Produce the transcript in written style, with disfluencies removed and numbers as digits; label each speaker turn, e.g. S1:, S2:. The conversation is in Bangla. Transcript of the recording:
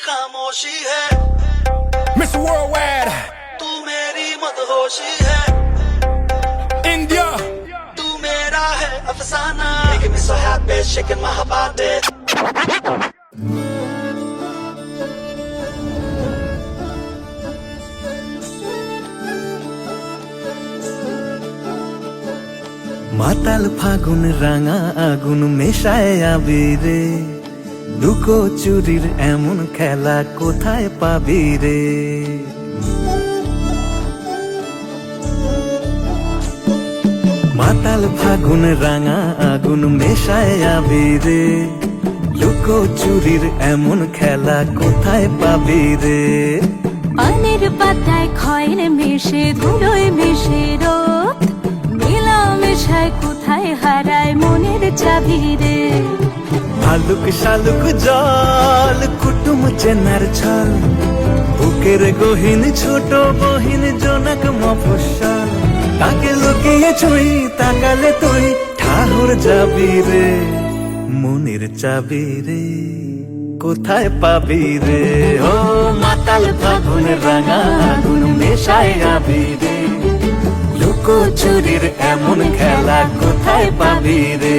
S1: खामोशी है
S2: Mr. Worldwide,
S1: तू मेरी मदहोशी है
S2: India.
S1: तू मेरा है अफसाना Making me so happy shaking my body
S3: মাতাল ফাগুন রাঙা আগুন মেশায় আবিরে লুকো চুরির এমন খেলা কোথায় পাবি রে মাতাল ফাগুন রাঙা আগুন মেশায় আবিরে লুকো চুরির এমন খেলা কোথায় পাবি রে
S4: পানের পাতায় খয়ের মিশে ধুলোয় মিশে রোদ মেলা মেশায় কোথায় হারায় মনের চাবি রে
S3: আলুক শালুক জল কুটুম চেনার ছল বুকের গহীন ছোট বহিন জনক মফস্বল তাকে লুকিয়ে ছুঁই তাকালে তুই ঠাকুর যাবি রে মনের চাবি রে কোথায় পাবি রে ও মাতাল ফাগুন রাঙা আগুন মেশায় আবি রে লুকো চুরির এমন খেলা কোথায় পাবি রে